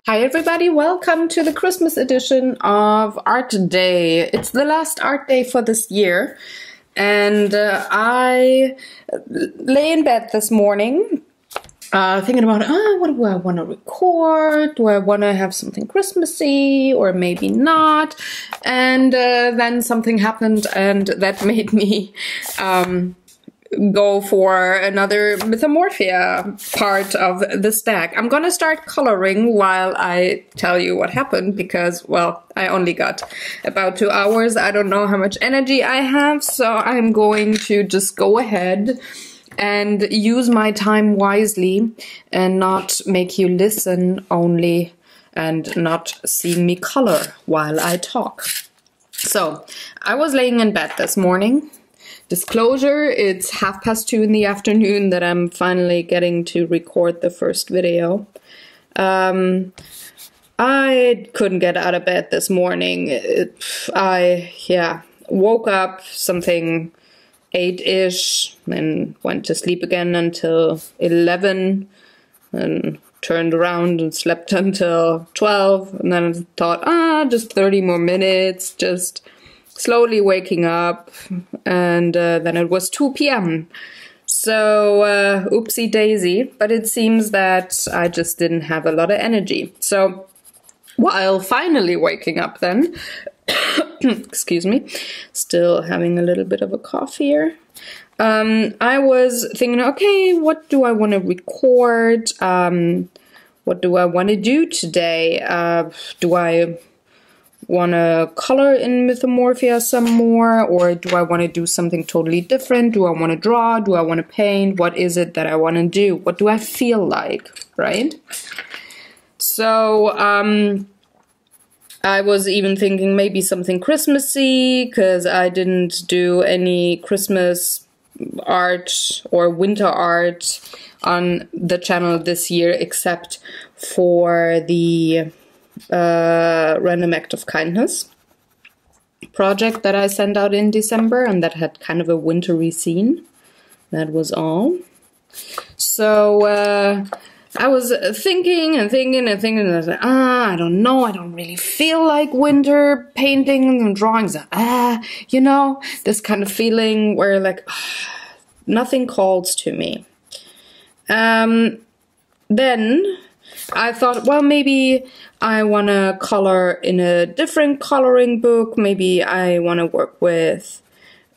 Hi everybody, welcome to the Christmas edition of ArtDay. It's the last art day for this year, and I lay in bed this morning thinking about, what do I want to record? Do I want to have something Christmassy or maybe not? And then something happened and that made me go for another Mythomorphia part of the stack. I'm gonna start coloring while I tell you what happened because, well, I only got about 2 hours. I don't know how much energy I have, so I'm going to just go ahead and use my time wisely and not make you listen only and not see me color while I talk. So, I was laying in bed this morning. Disclosure, it's 2:30 in the afternoon that I'm finally getting to record the first video. I couldn't get out of bed this morning. I woke up something 8-ish and went to sleep again until 11 and turned around and slept until 12 and then I thought, just 30 more minutes, just slowly waking up, and then it was 2 p.m. So, oopsie daisy, but it seems that I just didn't have a lot of energy. So, while finally waking up then, excuse me, still having a little bit of a cough here, I was thinking, okay, what do I want to record? What do I want to do today? Do I want to color in Mythomorphia some more, or do I want to do something totally different? Do I want to draw? Do I want to paint? What is it that I want to do? What do I feel like, right? So, I was even thinking maybe something Christmassy, because I didn't do any Christmas art or winter art on the channel this year, except for the Random Act of Kindness project that I sent out in December, and that had kind of a wintry scene. That was all. So I was thinking and I was like, I don't know, I don't really feel like winter painting and drawings. You know, this kind of feeling where like nothing calls to me. Then I thought, well, maybe I want to color in a different coloring book. Maybe I want to work with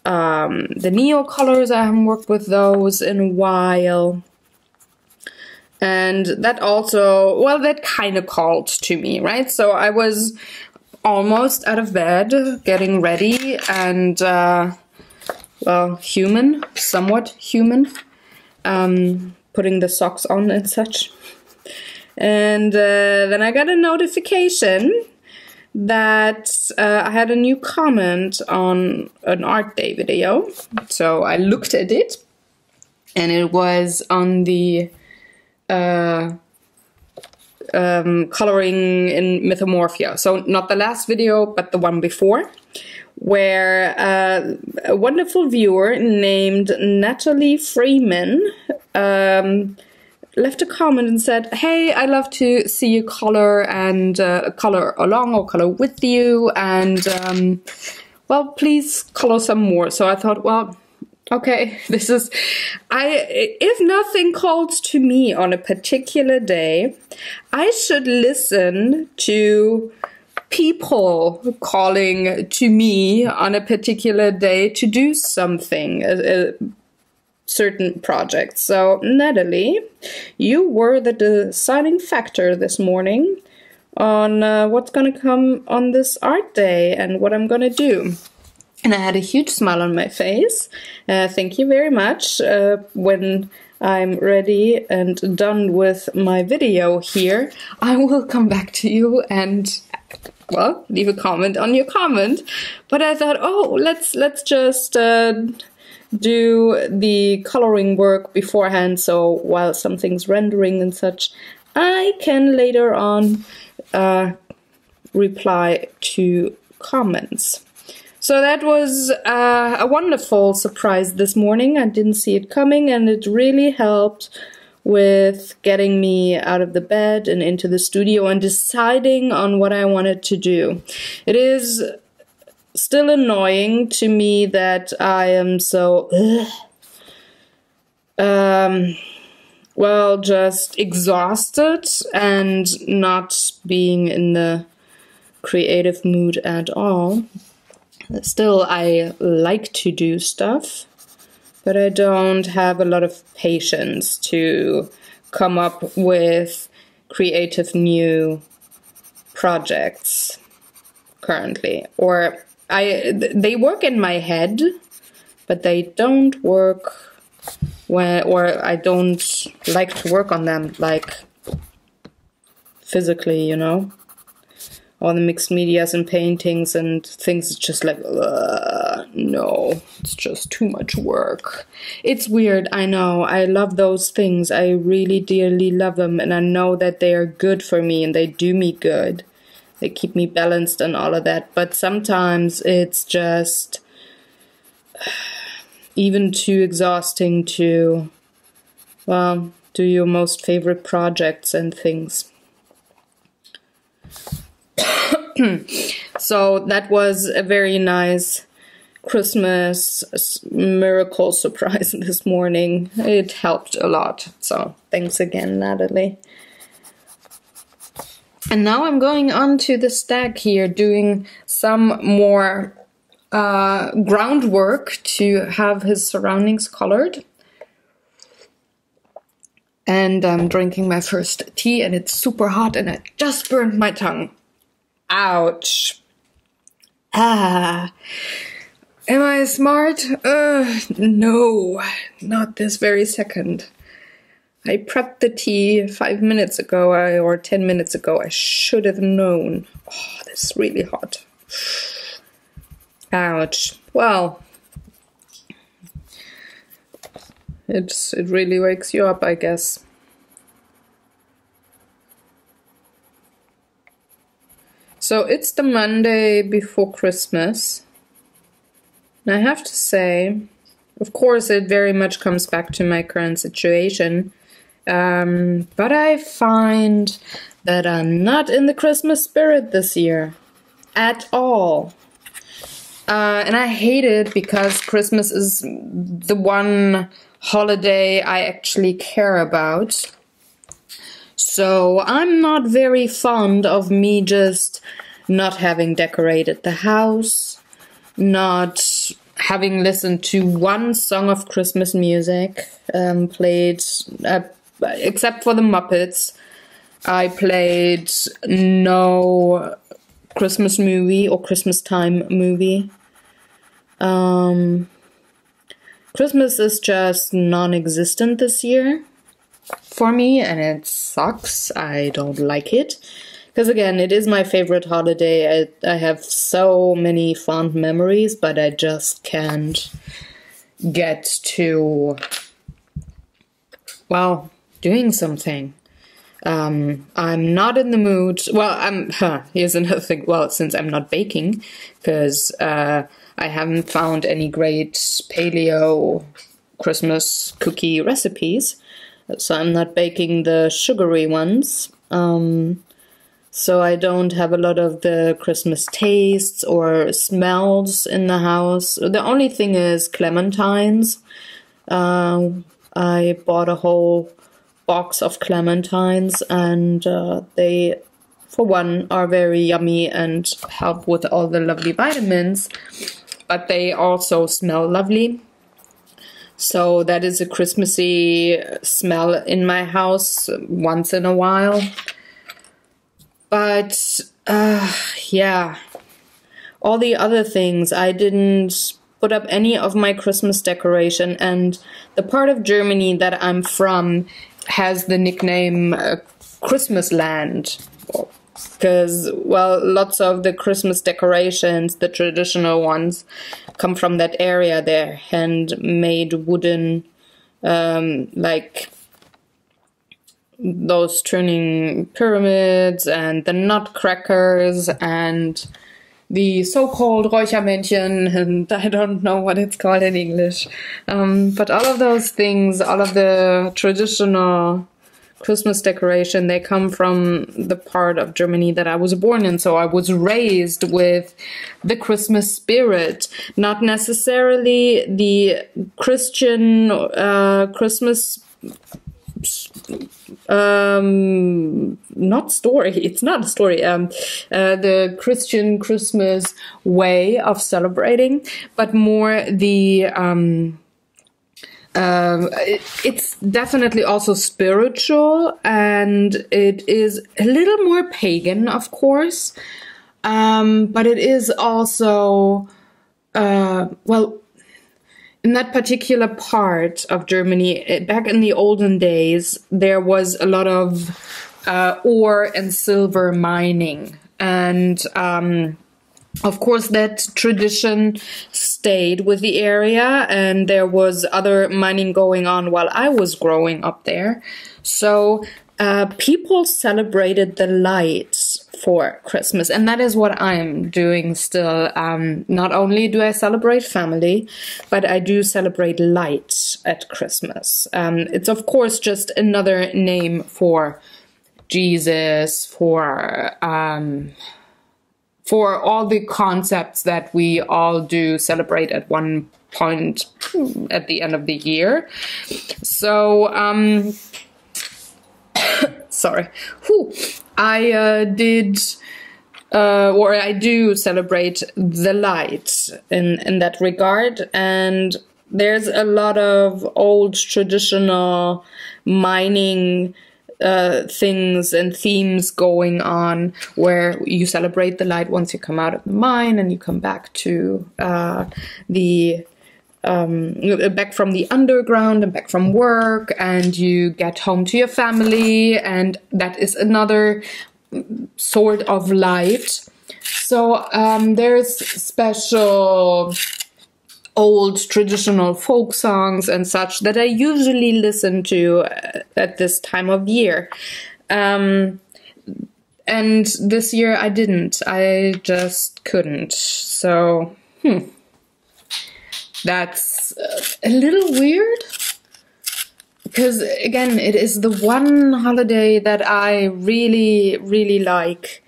the Neo colors. I haven't worked with those in a while. And that also, well, that kind of called to me, right? So I was almost out of bed, getting ready, and, well, human, somewhat human, putting the socks on and such. And then I got a notification that I had a new comment on an ArtDay video. So I looked at it, and it was on the coloring in Mythomorphia. So not the last video, but the one before, where a wonderful viewer named Natalie Freeman left a comment and said, hey, I'd love to see you color and color along or color with you, and well, please color some more. So I thought, well, okay, this is, if nothing calls to me on a particular day, I should listen to people calling to me on a particular day to do something, certain projects. So, Natalie, you were the deciding factor this morning on what's going to come on this art day and what I'm going to do. And I had a huge smile on my face. Thank you very much. When I'm ready and done with my video here, I will come back to you and, well, leave a comment on your comment. But I thought, oh, let's just do the coloring work beforehand, so while something's rendering and such, I can later on reply to comments. So that was a wonderful surprise this morning. I didn't see it coming, and it really helped with getting me out of the bed and into the studio and deciding on what I wanted to do. It is still annoying to me that I am so well, just exhausted and not being in the creative mood at all. Still, I like to do stuff, but I don't have a lot of patience to come up with creative new projects currently. Or they work in my head, but they don't work or I don't like to work on them, like physically, you know? All the mixed medias and paintings and things, it's just like, no, it's just too much work. It's weird, I know. I love those things. I really dearly love them, and I know that they are good for me and they do me good. They keep me balanced and all of that, but sometimes it's just even too exhausting to, well, do your most favorite projects and things. So that was a very nice Christmas miracle surprise this morning. It helped a lot. So thanks again, Natalie. And now I'm going on to the stack here, doing some more groundwork to have his surroundings colored. And I'm drinking my first tea, and it's super hot, and I just burned my tongue. Ouch. Am I smart? No, not this very second. I prepped the tea 5 minutes ago, or 10 minutes ago. I should have known. Oh, this is really hot. Ouch. Well, it really wakes you up, I guess. So it's the Monday before Christmas. And I have to say, of course, it very much comes back to my current situation. But I find that I'm not in the Christmas spirit this year. At all. And I hate it because Christmas is the one holiday I actually care about. So I'm not very fond of me just not having decorated the house, not having listened to one song of Christmas music, played, except for the Muppets, I played no Christmas movie or Christmas time movie. Christmas is just non-existent this year for me, and it sucks. I don't like it. Because again, it is my favorite holiday. I have so many fond memories, but I just can't get to, well, doing something. I'm not in the mood. Well, here's another thing. Well, since I'm not baking, because I haven't found any great paleo Christmas cookie recipes, so I'm not baking the sugary ones. So I don't have a lot of the Christmas tastes or smells in the house. The only thing is clementines. I bought a whole box of clementines, and they, for one, are very yummy and help with all the lovely vitamins, but they also smell lovely. So that is a Christmassy smell in my house once in a while. But yeah, all the other things, I didn't put up any of my Christmas decoration, and the part of Germany that I'm from has the nickname Christmas Land, because, well, lots of the Christmas decorations, the traditional ones, come from that area. They're handmade wooden, like those turning pyramids and the nutcrackers and the so-called Räuchermännchen, and I don't know what it's called in English. But all of those things, all of the traditional Christmas decoration, they come from the part of Germany that I was born in. So I was raised with the Christmas spirit, not necessarily the Christian Christmas not story, it's not a story, the Christian Christmas way of celebrating, but more the it's definitely also spiritual, and it is a little more pagan, of course, but it is also well, in that particular part of Germany, back in the olden days, there was a lot of ore and silver mining. And of course, that tradition stayed with the area, and there was other mining going on while I was growing up there. So people celebrated the lights for Christmas, and that is what I'm doing still. Not only do I celebrate family, but I do celebrate lights at Christmas. It's of course just another name for Jesus, for all the concepts that we all do celebrate at one point at the end of the year. So sorry. I do celebrate the light in that regard, and there's a lot of old traditional mining things and themes going on where you celebrate the light once you come out of the mine and you come back to back from the underground and back from work, and you get home to your family, and that is another sort of light. So there's special old traditional folk songs and such that I usually listen to at this time of year. And this year I didn't. I just couldn't. So, that's a little weird, because again, it is the one holiday that I really, really like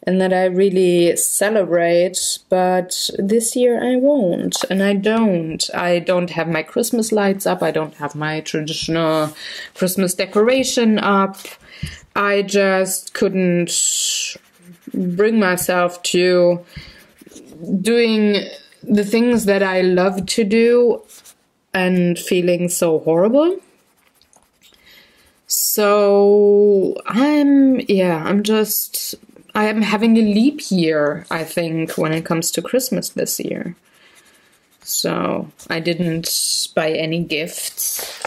and that I really celebrate, but this year I won't, and I don't have my Christmas lights up, I don't have my traditional Christmas decoration up. I just couldn't bring myself to doing the things that I love to do and feeling so horrible. So I am having a leap year, I think, when it comes to Christmas this year. So I didn't buy any gifts.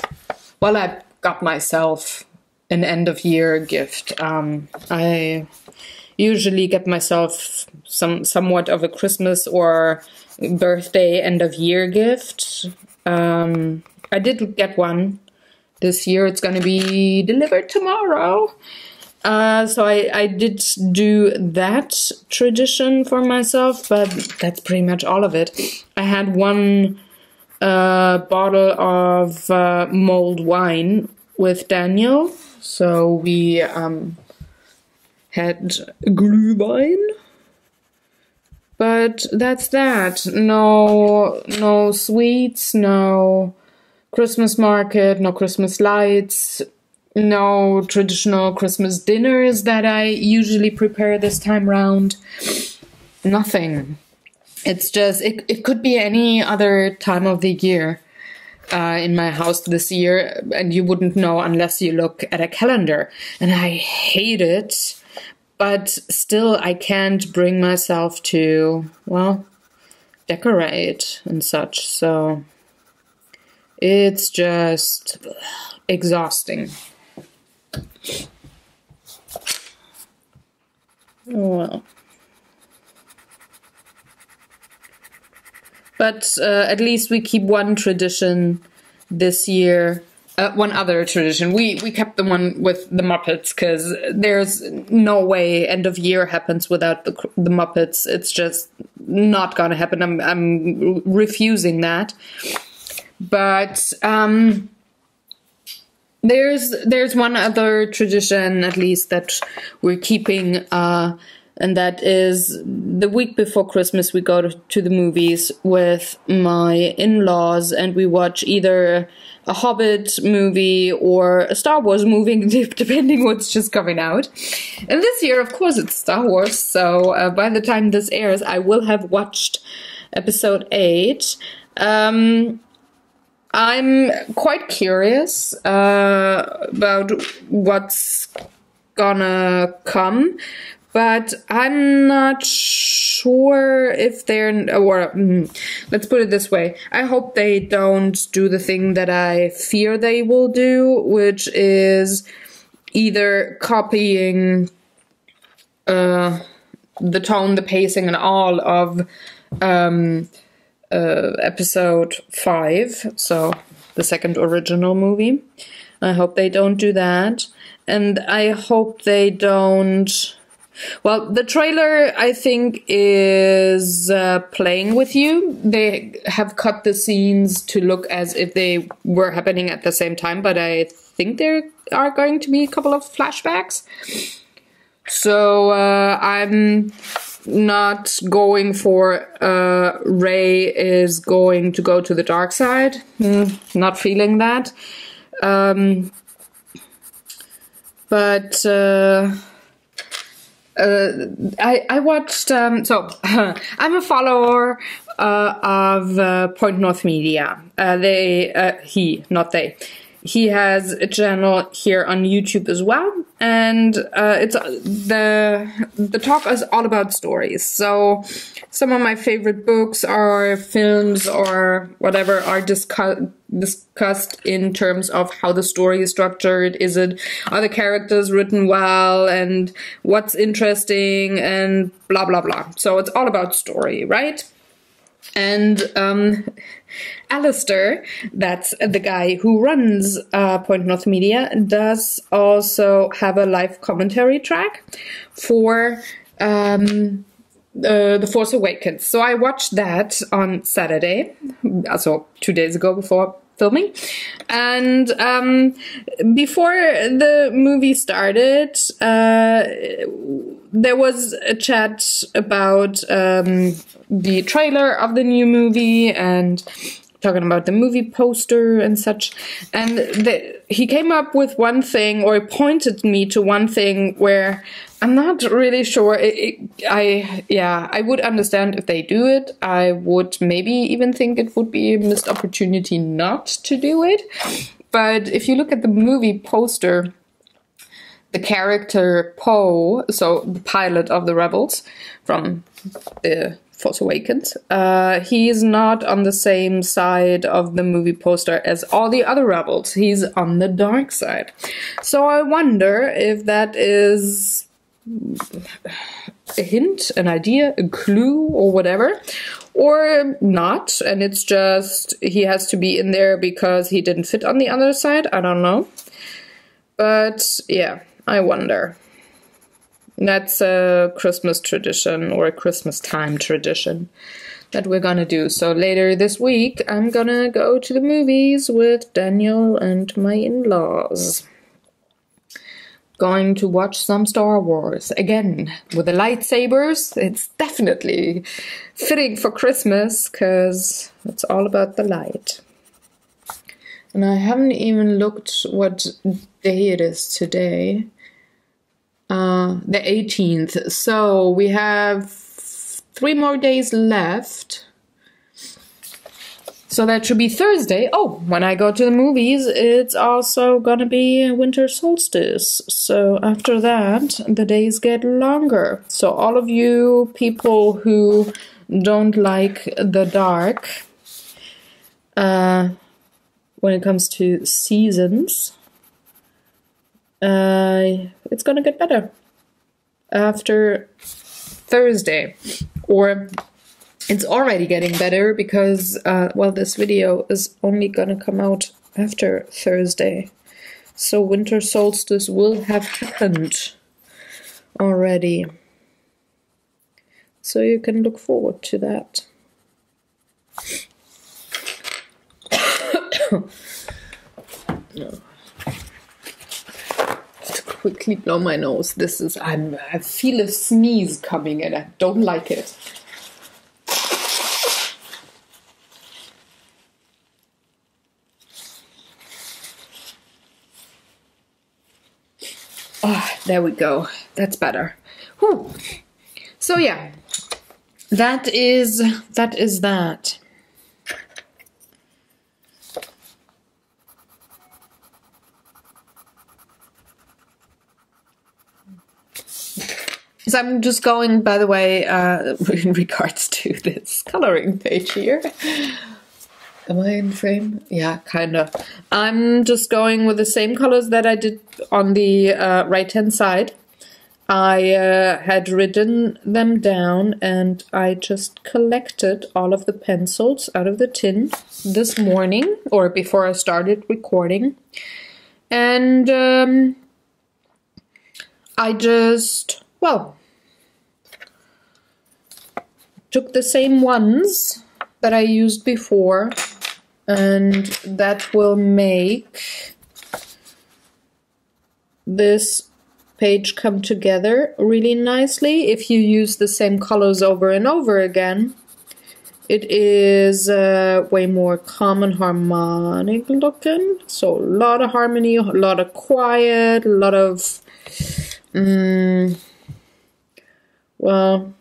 Well, I got myself an end of year gift. I usually get myself somewhat of a Christmas or birthday end of year gift. I did get one this year. It's going to be delivered tomorrow. So I did do that tradition for myself, but that's pretty much all of it. I had one bottle of mulled wine with Daniel. So we had Glühwein. But that's that. No sweets, no Christmas market, no Christmas lights, no traditional Christmas dinners that I usually prepare this time round. Nothing. It's just, it could be any other time of the year in my house this year, and you wouldn't know unless you look at a calendar. And I hate it. But still, I can't bring myself to, well, decorate and such. So it's just exhausting. Well. But at least we keep one tradition this year one other tradition. We kept the one with the Muppets because there's no way end of year happens without the Muppets. It's just not gonna happen. I'm refusing that. But there's one other tradition, at least, that we're keeping, and that is the week before Christmas we go to the movies with my in-laws, and we watch either a Hobbit movie or a Star Wars movie, depending what's just coming out. And this year, of course, it's Star Wars, so by the time this airs, I will have watched episode 8. I'm quite curious about what's gonna come, but I'm not sure if they're, let's put it this way. I hope they don't do the thing that I fear they will do, which is either copying the tone, the pacing, and all of episode 5, so the second original movie. I hope they don't do that, and I hope they don't. Well, the trailer, I think, is playing with you. They have cut the scenes to look as if they were happening at the same time, but I think there are going to be a couple of flashbacks. So I'm not going for Rey is going to go to the dark side. Not feeling that. But I watched, so I'm a follower of Point North Media. He has a channel here on YouTube as well, and it's the talk is all about stories. So some of my favorite books or films or whatever are discussed in terms of how the story is structured. Are the characters written well, and what's interesting, and blah blah blah. So it's all about story, right? And Alistair, that's the guy who runs Point North Media, does also have a live commentary track for The Force Awakens. So I watched that on Saturday, so 2 days ago before filming. And before the movie started, there was a chat about the trailer of the new movie and talking about the movie poster and such. And he came up with one thing, or pointed me to one thing where I'm not really sure. I would understand if they do it. I would maybe even think it would be a missed opportunity not to do it. But if you look at the movie poster, the character Poe, so the pilot of the Rebels from the Force Awakens, he is not on the same side of the movie poster as all the other Rebels. He's on the dark side. So I wonder if that is a hint, an idea, a clue, or whatever, or not, and it's just he has to be in there because he didn't fit on the other side. I don't know. But yeah, I wonder. That's a Christmas tradition, or a Christmas time tradition that we're gonna do. So later this week, I'm gonna go to the movies with Daniel and my in-laws. Going to watch some Star Wars again with the lightsabers. It's definitely fitting for Christmas because it's all about the light. And I haven't even looked what day it is today. The 18th. So we have 3 more days left. So that should be Thursday. Oh, when I go to the movies, it's also gonna be winter solstice. So after that, the days get longer. So all of you people who don't like the dark, when it comes to seasons, it's gonna get better after Thursday. Or it's already getting better because, well, this video is only gonna come out after Thursday. So winter solstice will have happened already. So you can look forward to that. Just quickly blow my nose. This is, I feel a sneeze coming and I don't like it. Ah, there we go. That's better. Whew. So yeah, that is that. So I'm just going, by the way, in regards to this coloring page here. Am I in frame? Yeah, kind of. I'm just going with the same colors that I did on the right-hand side. I had written them down and I just collected all of the pencils out of the tin this morning, or before I started recording. And I just, well, took the same ones that I used before, and that will make this page come together really nicely. If you use the same colors over and over again, it is way more calm and harmonic looking. So a lot of harmony, a lot of quiet, a lot of well,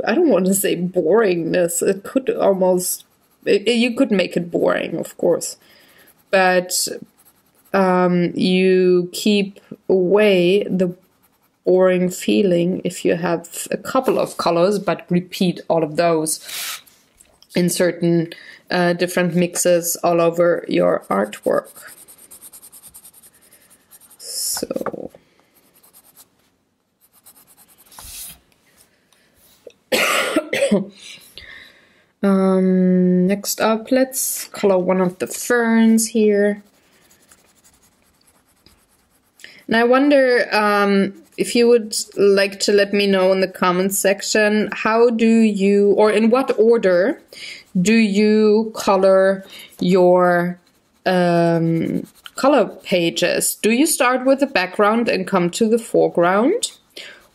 I don't want to say boringness. It could almost, you could make it boring, of course, but you keep away the boring feeling if you have a couple of colors but repeat all of those in certain different mixes all over your artwork. So next up, let's color one of the ferns here. And I wonder if you would like to let me know in the comments section, how do you, or in what order do you color your color pages? Do you start with the background and come to the foreground?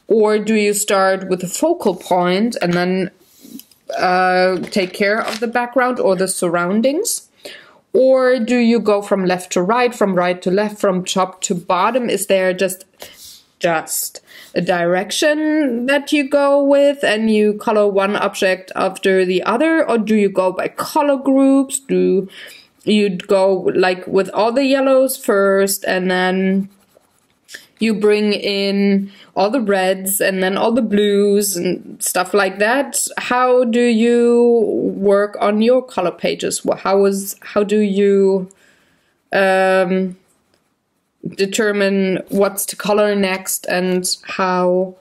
Or do you start with a focal point and then take care of the background or the surroundings? Or do you go from left to right, from right to left, from top to bottom? Is there just a direction that you go with and you color one object after the other? Or do you go by color groups? Do you go like with all the yellows first and then you bring in all the reds and then all the blues and stuff like that? How do you work on your color pages? How do you determine what's to color next, and how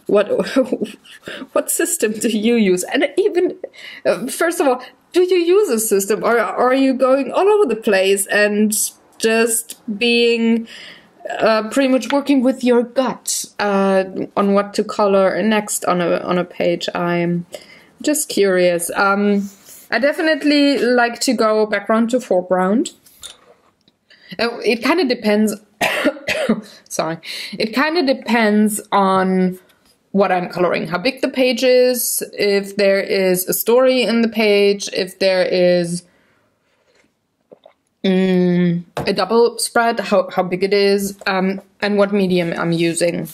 what system do you use? And even first of all, do you use a system, or are you going all over the place and just being pretty much working with your gut on what to color next on a page? I'm just curious. I definitely like to go background to foreground. It kind of depends. Sorry, it kind of depends on what I'm coloring, how big the page is, if there is a story in the page, if there is a double spread, how big it is, and what medium I'm using.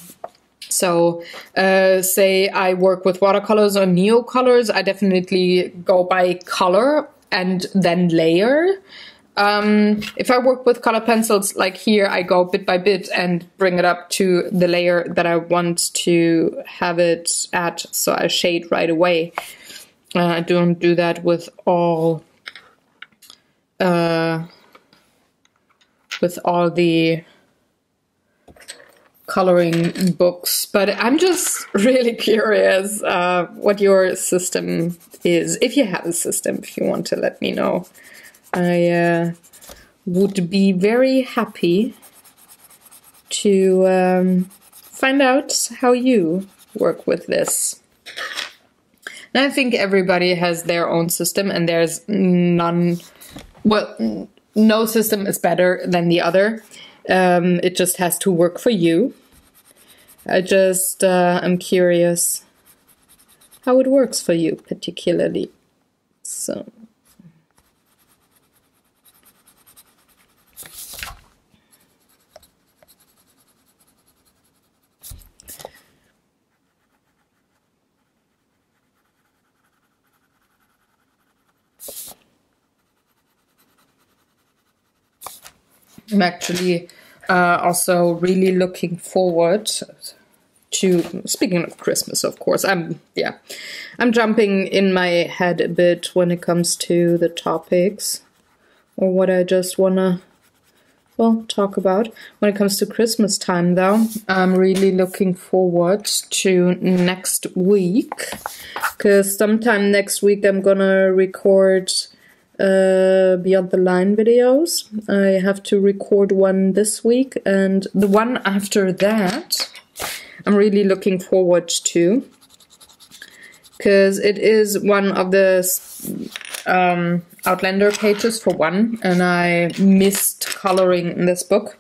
So say I work with watercolors or neocolors, I definitely go by color and then layer. If I work with color pencils like here, I go bit by bit and bring it up to the layer that I want to have it at, so I shade right away. I don't do that with all the coloring books, but I'm just really curious what your system is. If you have a system, if you want to let me know. I would be very happy to find out how you work with this. And I think everybody has their own system, and there's none, well, no system is better than the other. It just has to work for you. I'm curious how it works for you particularly. So. I'm actually also really looking forward to, speaking of Christmas, of course, I'm jumping in my head a bit when it comes to the topics or what I just wanna, well, talk about. When it comes to Christmas time though, I'm really looking forward to next week, because sometime next week I'm gonna record Beyond the Line videos. I have to record one this week, and the one after that I'm really looking forward to, because it is one of the Outlander pages for one, and I missed coloring in this book.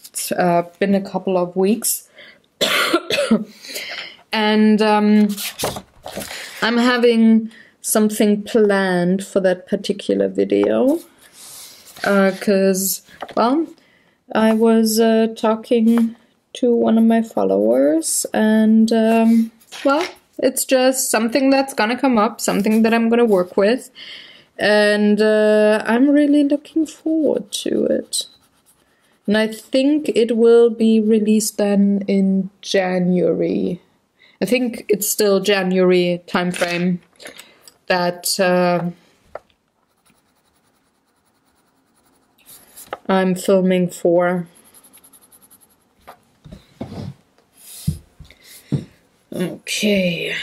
It's been a couple of weeks and I'm having something planned for that particular video, because, well, I was talking to one of my followers, and, well, it's just something that's gonna come up, something that I'm gonna work with, and I'm really looking forward to it. And I think it will be released then in January. I think it's still January time frame that I'm filming for. Okay.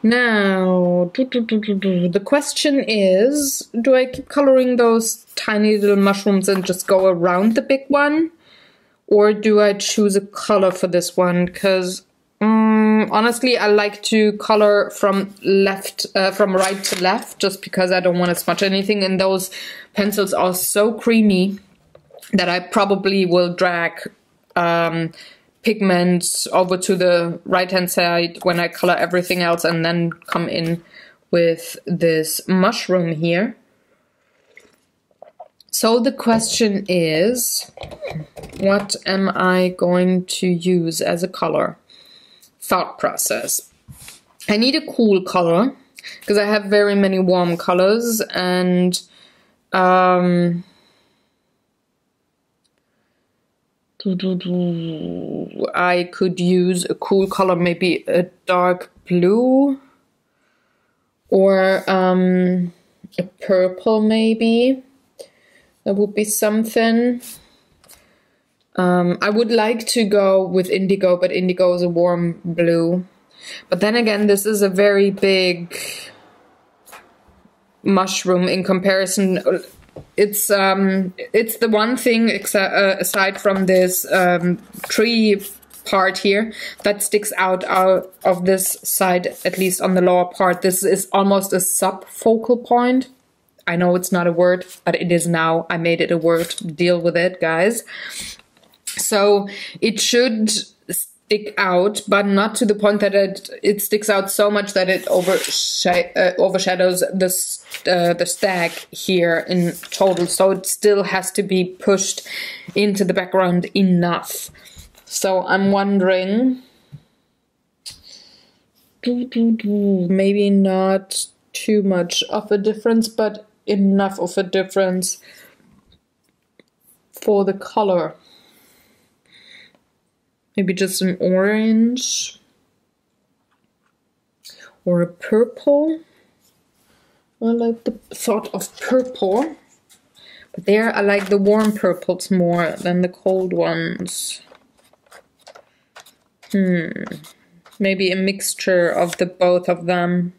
Now, the question is, do I keep coloring those tiny little mushrooms and just go around the big one? Or do I choose a color for this one? Because honestly, I like to color from right to left, just because I don't want to smudge anything. And those pencils are so creamy that I probably will drag pigments over to the right-hand side when I color everything else, and then come in with this mushroom here. So the question is, what am I going to use as a color? Thought process. I need a cool color, because I have very many warm colors, and I could use a cool color, maybe a dark blue, or a purple maybe. That would be something. I would like to go with indigo, but indigo is a warm blue. But then again, this is a very big mushroom in comparison. It's the one thing aside from this tree part here that sticks out of this side, at least on the lower part. This is almost a sub-focal point. I know it's not a word, but it is now. I made it a word. Deal with it, guys. So it should stick out, but not to the point that it sticks out so much that it overshadows the stag here in total. So it still has to be pushed into the background enough. So I'm wondering, maybe not too much of a difference, but enough of a difference for the color. Maybe just an orange or a purple. I like the thought of purple. But there I like the warm purples more than the cold ones. Maybe a mixture of the both of them.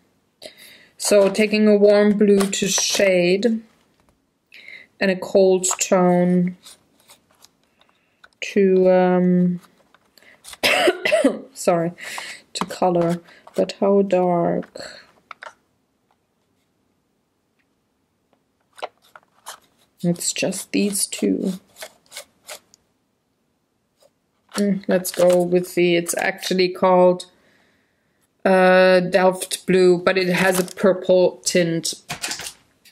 So taking a warm blue to shade and a cold tone to sorry, to color. But how dark? It's just these two. Let's go with the, it's actually called Delft Blue, but it has a purple tint.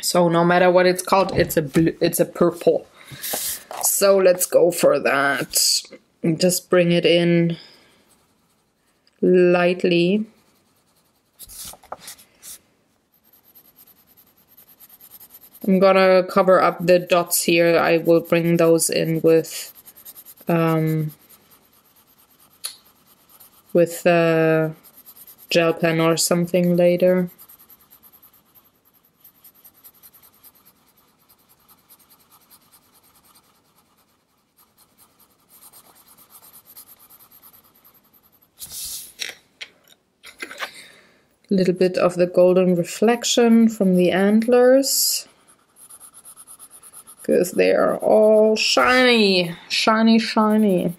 So no matter what it's called, it's a blue, it's a purple. So let's go for that. Just bring it in lightly. I'm gonna cover up the dots here. I will bring those in with gel pen or something later. A little bit of the golden reflection from the antlers, because they are all shiny, shiny, shiny.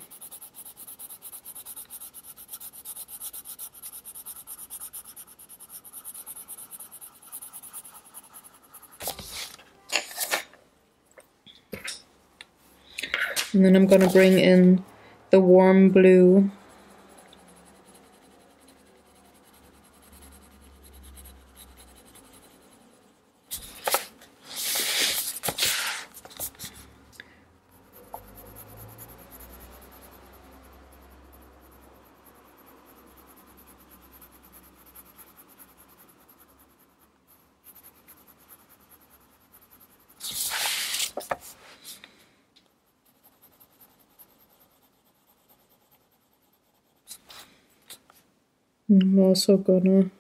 And then I'm going to bring in the warm blue. I'm also gonna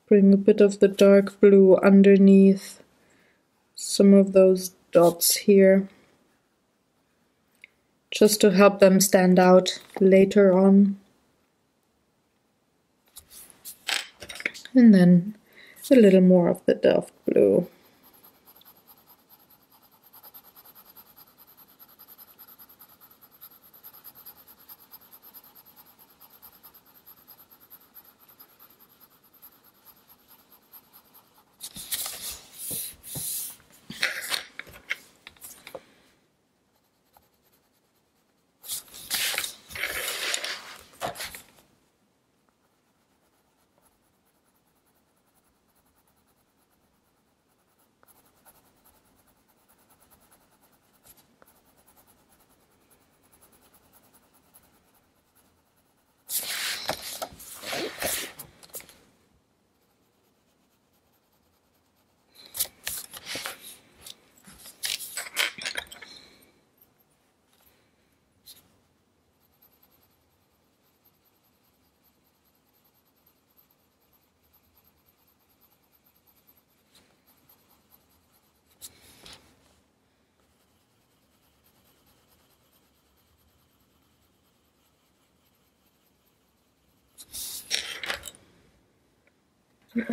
bring a bit of the dark blue underneath some of those dots here, just to help them stand out later on. And then a little more of the Delft Blue.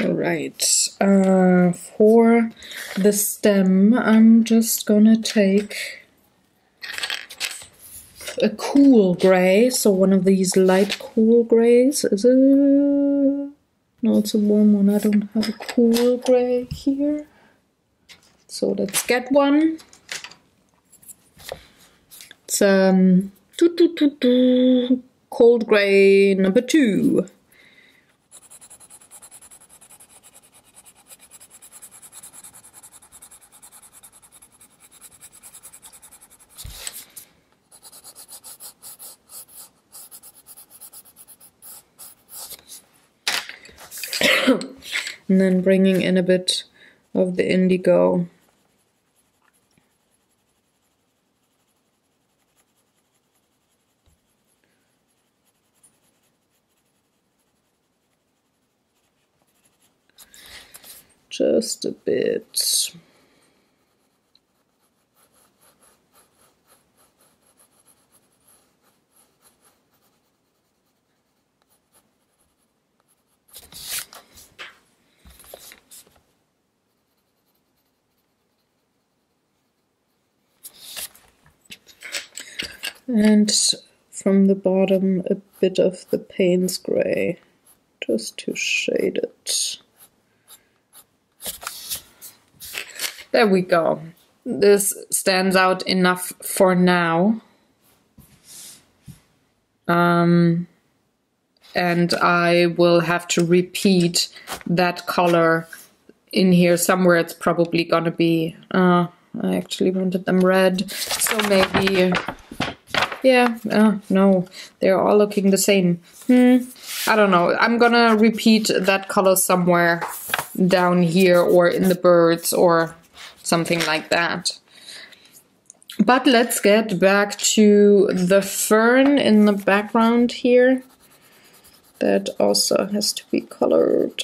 Alright, for the stem, I'm just gonna take a cool gray, so one of these light cool grays. Is it? No, it's a warm one. I don't have a cool gray here. So let's get one. It's cold gray number 2. And then bringing in a bit of the indigo. Just a bit. And from the bottom, a bit of the Payne's gray, just to shade it. There we go. This stands out enough for now. And I will have to repeat that color in here somewhere. It's probably gonna be, I actually wanted them red, so maybe, yeah, no, they're all looking the same. I don't know, I'm gonna repeat that color somewhere down here or in the birds or something like that. But let's get back to the fern in the background here. That also has to be colored.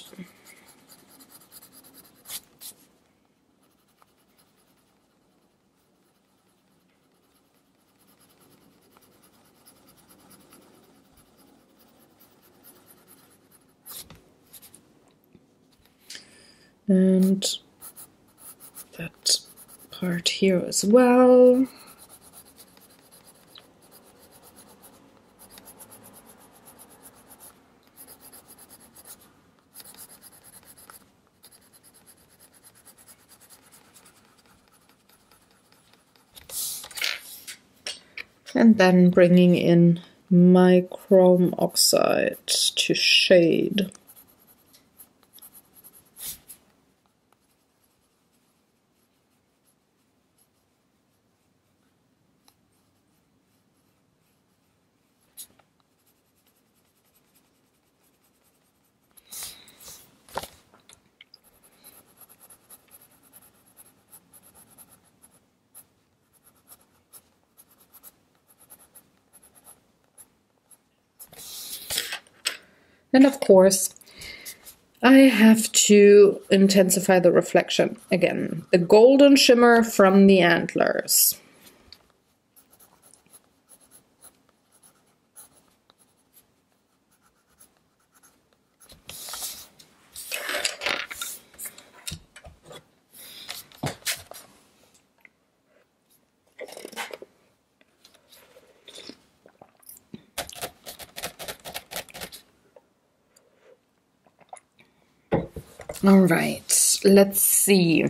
And that part here as well. And then bringing in my chrome oxide to shade. And of course, I have to intensify the reflection again. The golden shimmer from the antlers. All right, let's see.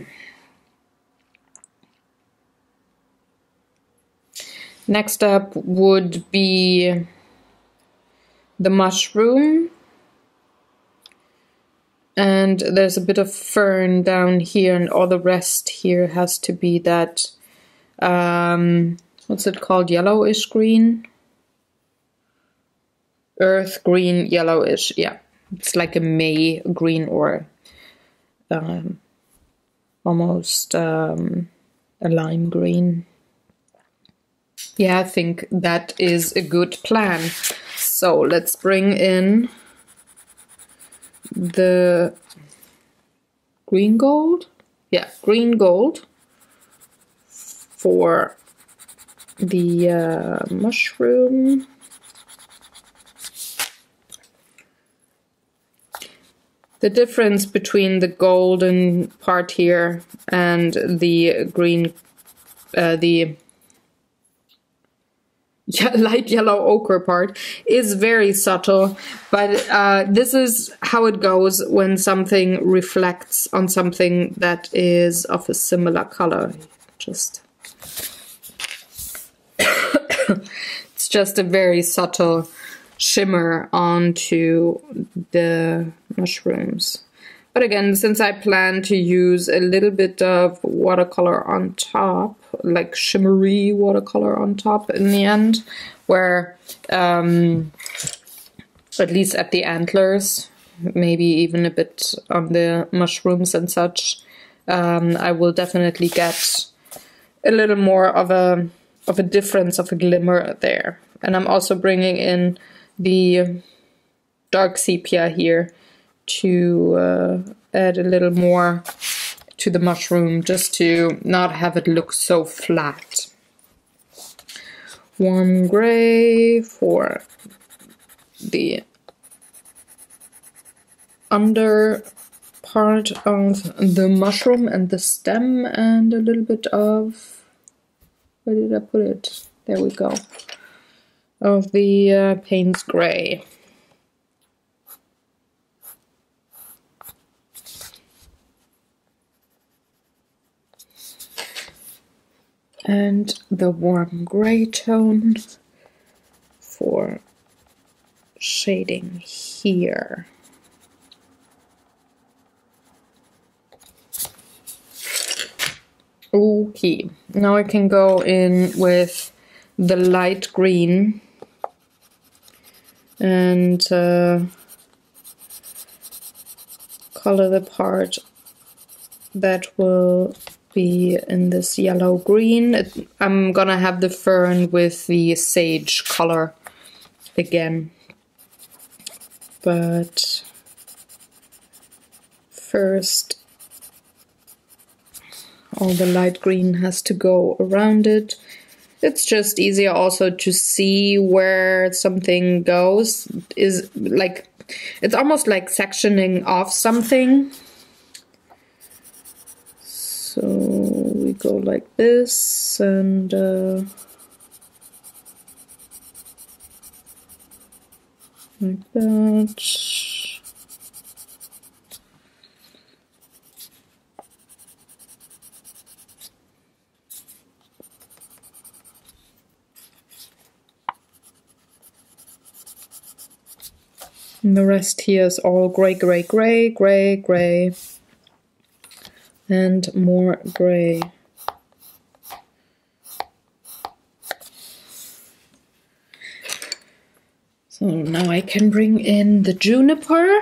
Next up would be the mushroom. And there's a bit of fern down here, and all the rest here has to be that, what's it called, yellowish green? Earth green, yellowish, yeah. It's like a May green or almost a lime green. Yeah, I think that is a good plan. So let's bring in the green gold. Yeah, green gold for the mushroom. The difference between the golden part here and the green, the light yellow ochre part is very subtle, but this is how it goes when something reflects on something that is of a similar color. Just it's just a very subtle shimmer onto the mushrooms. But again, since I plan to use a little bit of watercolor on top, like shimmery watercolor on top in the end, where at least at the antlers, maybe even a bit on the mushrooms and such, I will definitely get a little more of a difference, of a glimmer there. And I'm also bringing in the dark sepia here to add a little more to the mushroom, just to not have it look so flat. Warm gray for the under part of the mushroom and the stem, and a little bit of, where did I put it? There we go. of the Payne's Gray. And the warm gray tone for shading here. Okay, now I can go in with the light green and color the part that will be in this yellow green. I'm gonna have the fern with the sage color again, but first all the light green has to go around it. It's just easier also to see where something goes. Is like, it's almost like sectioning off something. So we go like this and like that. And the rest here is all gray, gray, gray, gray, gray, and more gray. So now I can bring in the juniper,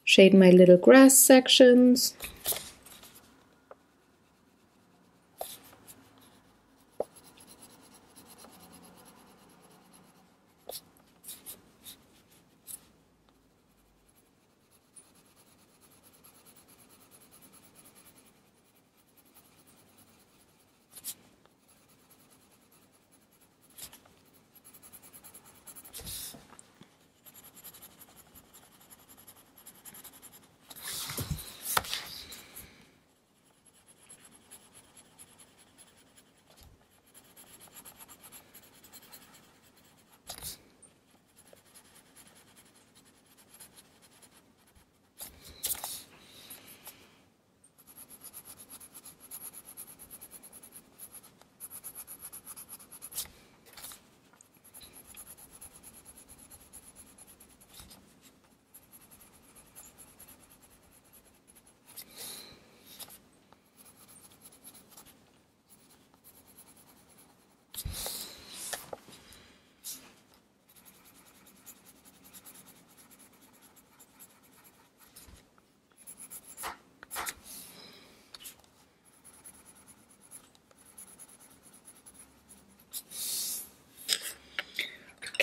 shade my little grass sections.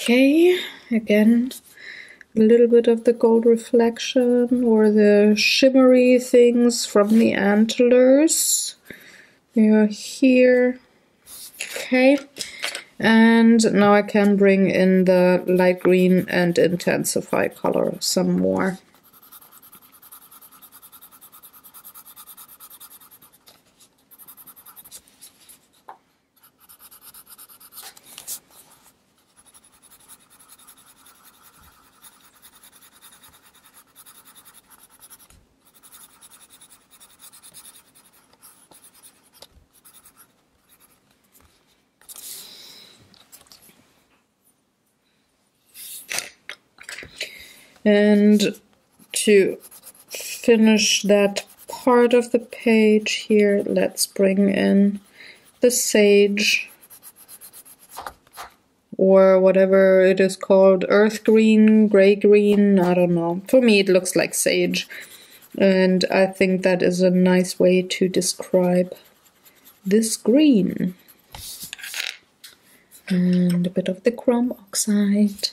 Okay, again, a little bit of the gold reflection or the shimmery things from the antlers. They are here. Okay, and now I can bring in the light green and intensify color some more. And to finish that part of the page here, let's bring in the sage, or whatever it is called, earth green, gray green, I don't know. For me it looks like sage, and I think that is a nice way to describe this green. And a bit of the chrome oxide.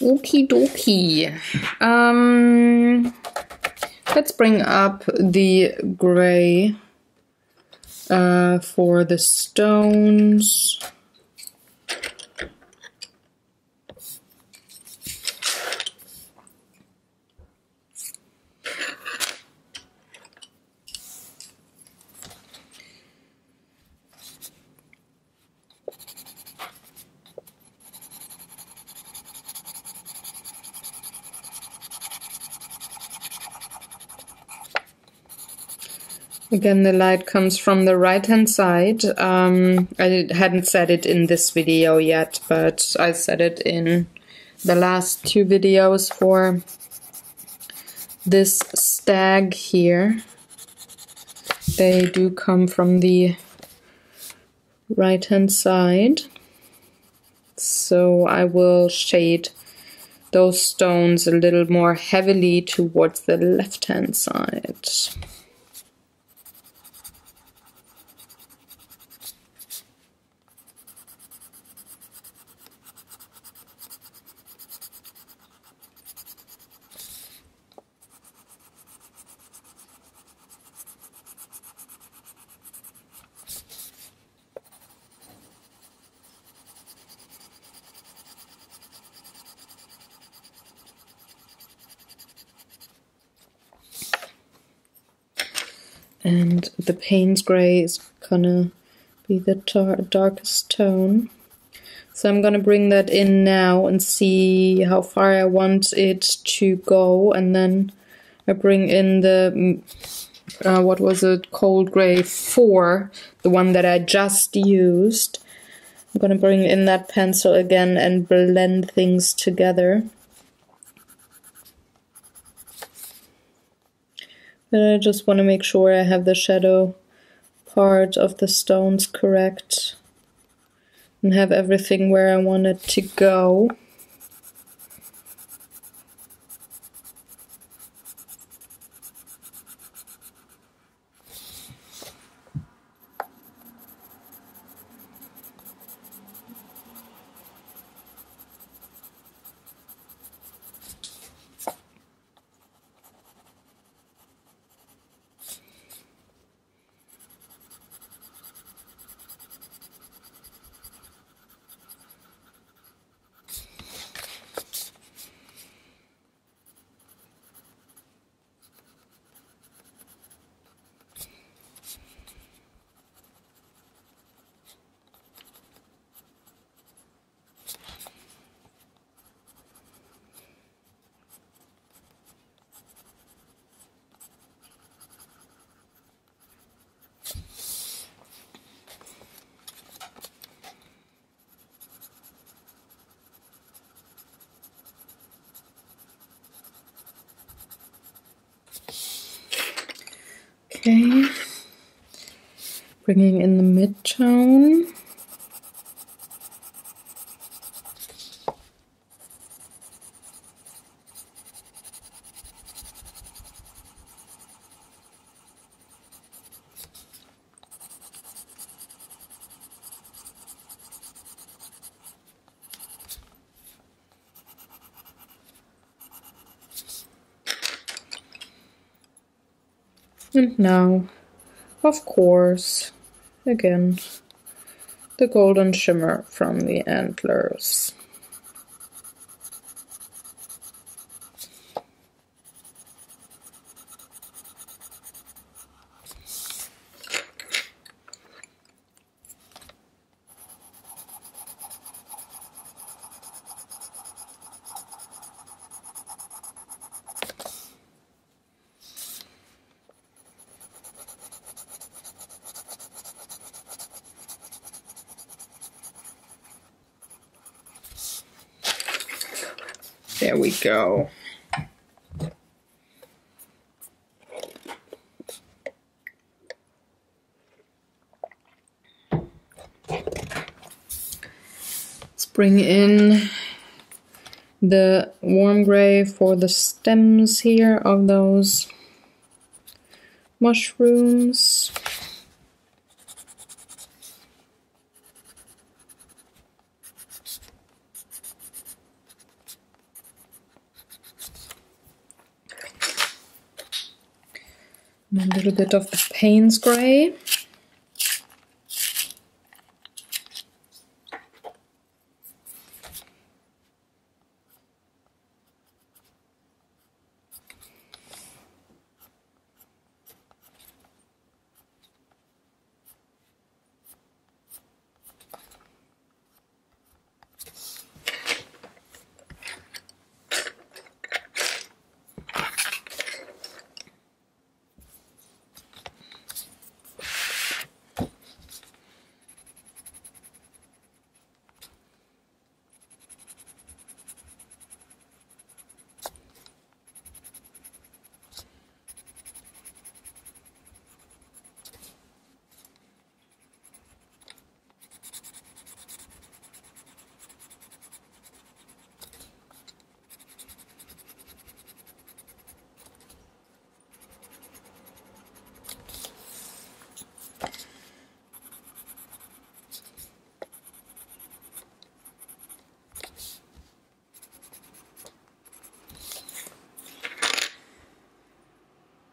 Okie dokie. Let's bring up the gray for the stones. Again, the light comes from the right-hand side. I hadn't said it in this video yet, but I said it in the last two videos for this stag here. They do come from the right-hand side. So I will shade those stones a little more heavily towards the left-hand side. And the Payne's Gray is gonna be the darkest tone. So I'm gonna bring that in now and see how far I want it to go, and then I bring in the, what was it, Cold Gray 4, the one that I just used. I'm gonna bring in that pencil again and blend things together. But I just want to make sure I have the shadow part of the stones correct and have everything where I want it to go. Okay, bringing in the mid-tone. And now, of course, again, the golden shimmer from the antlers. There we go. Let's bring in the warm gray for the stems here of those mushrooms. A little bit of the Payne's Gray.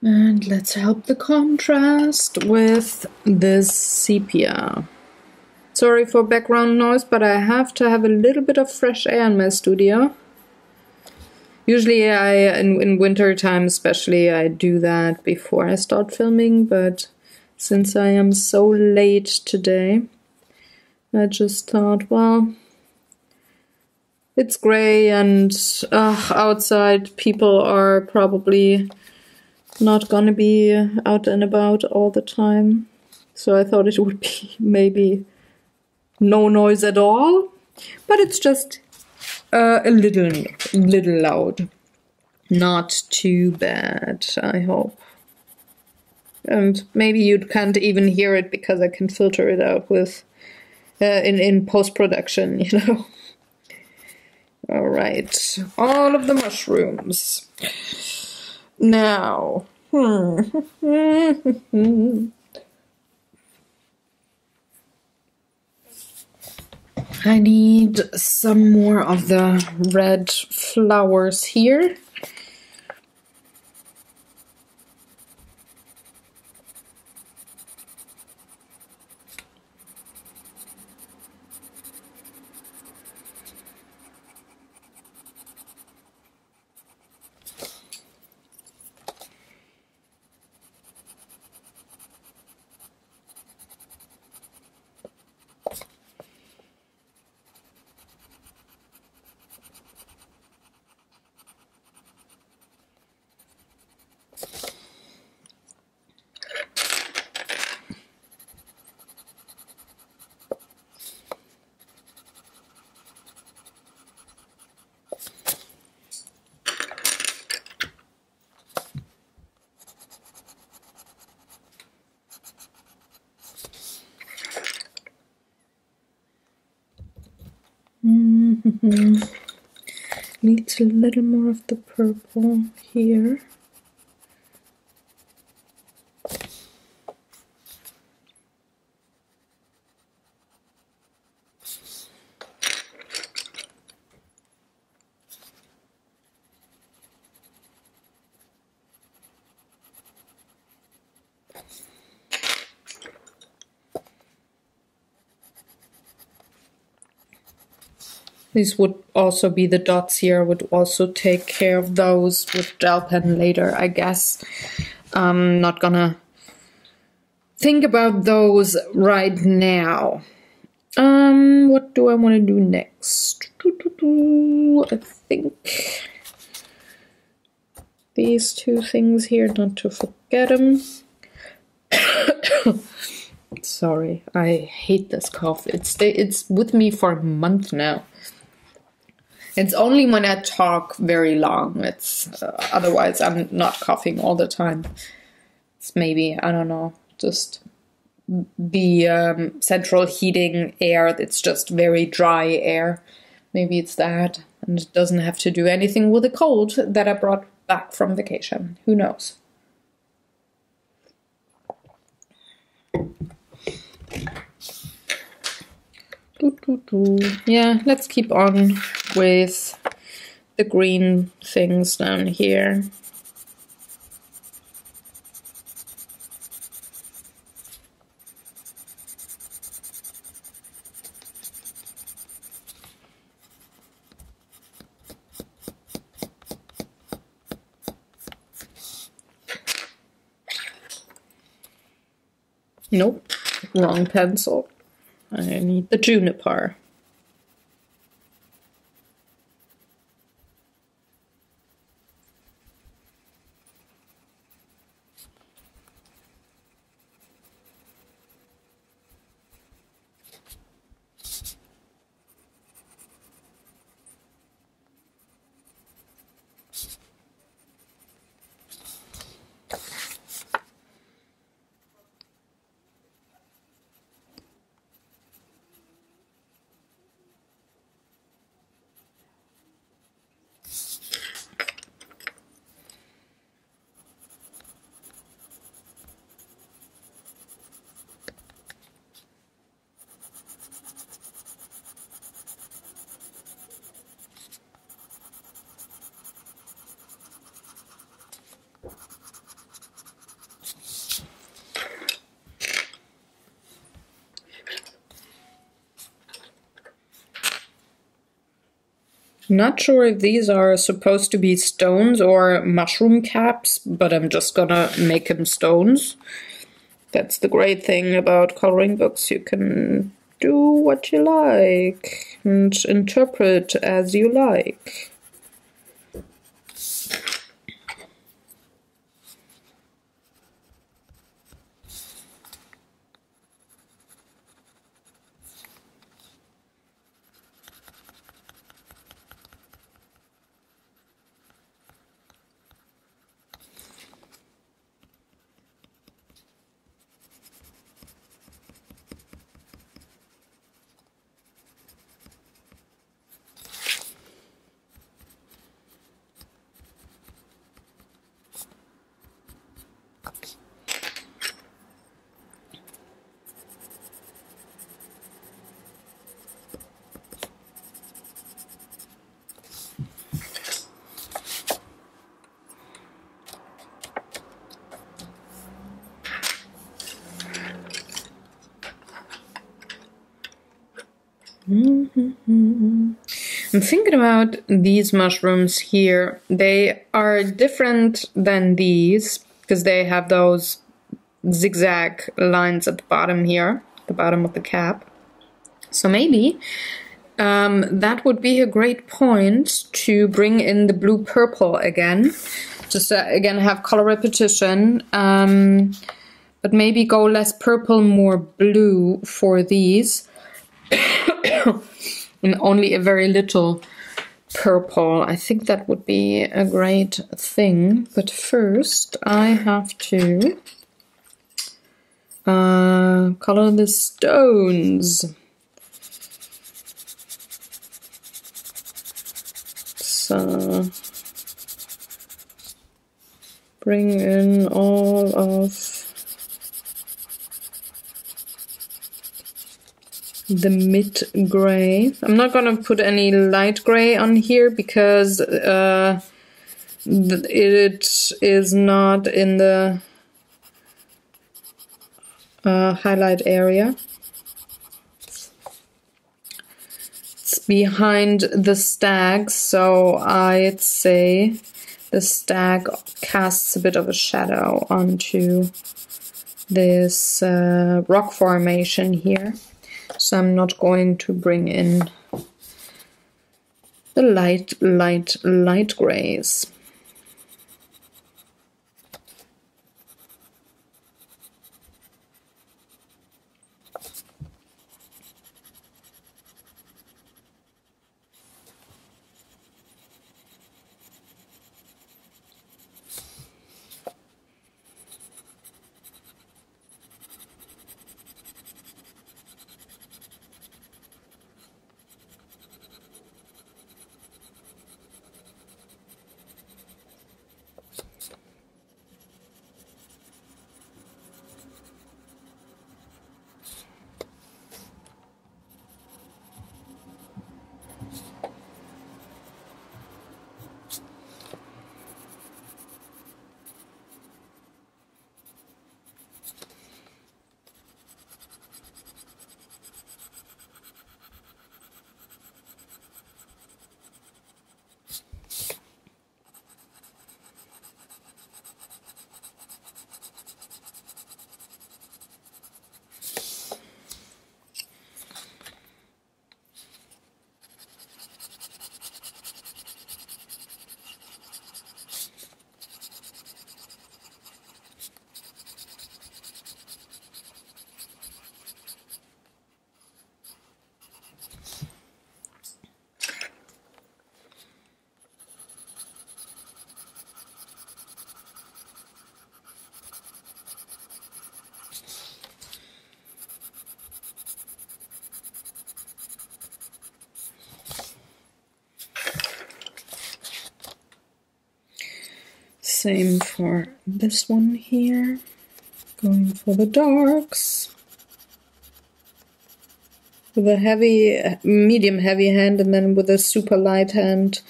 And let's help the contrast with this sepia. Sorry for background noise, but I have to have a little bit of fresh air in my studio. Usually in winter time especially, I do that before I start filming, but since I am so late today, I just thought, well, it's gray and outside people are probably not gonna be out and about all the time. So I thought it would be maybe no noise at all, but it's just a little loud. Not too bad, I hope. And maybe you can't even hear it because I can filter it out with in post-production, you know. All right, all of the mushrooms. Now, I need some more of the red flowers here. Needs a little more of the purple here. These would also be the dots here. I would also take care of those with gel pen later, I guess. I'm not gonna think about those right now. What do I want to do next? I think these two things here, not to forget them. Sorry, I hate this cough. It's with me for a month now. It's only when I talk very long. It's otherwise I'm not coughing all the time. It's maybe, I don't know, just the central heating air. It's just very dry air. Maybe it's that, and it doesn't have to do anything with the cold that I brought back from vacation. Who knows? Yeah, let's keep on with the green things down here. Nope, wrong pencil. I need the juniper. Not sure if these are supposed to be stones or mushroom caps, but I'm just gonna make them stones. That's the great thing about coloring books. You can do what you like and interpret as you like. I'm thinking about these mushrooms here. They are different than these because they have those zigzag lines at the bottom here, the bottom of the cap. So maybe that would be a great point to bring in the blue-purple again. Just again have color repetition, but maybe go less purple, more blue for these. And only a very little purple. I think that would be a great thing. But first I have to color the stones. So bring in all of the mid gray. I'm not gonna put any light gray on here because it is not in the highlight area. It's behind the stag, so I'd say the stag casts a bit of a shadow onto this rock formation here. So I'm not going to bring in the light grays. same for this one here. Going for the darks. With a heavy, medium heavy hand, and then with a super light hand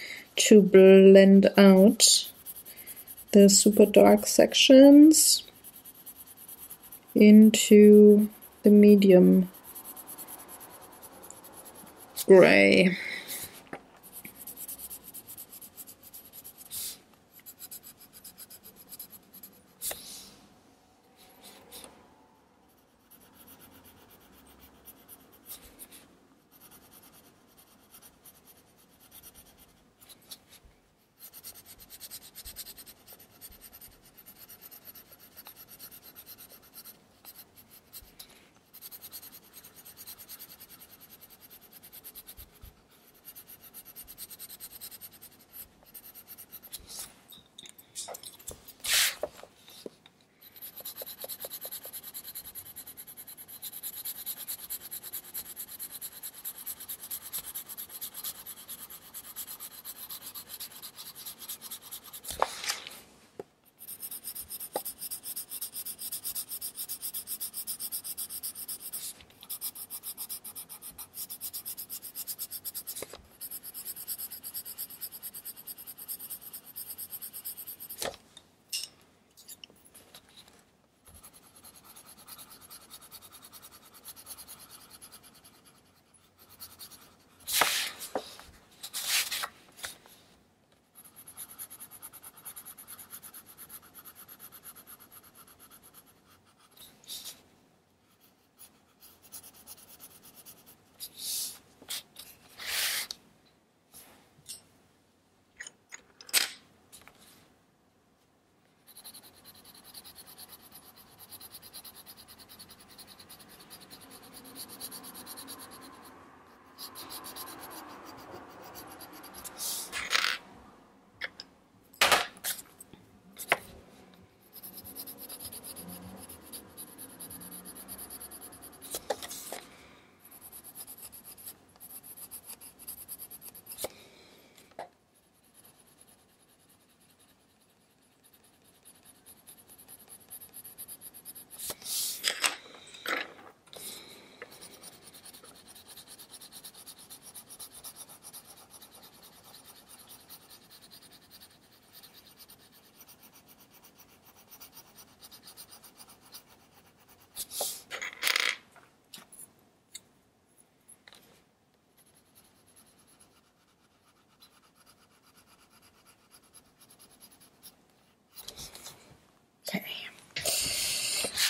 to blend out the super dark sections into the medium gray.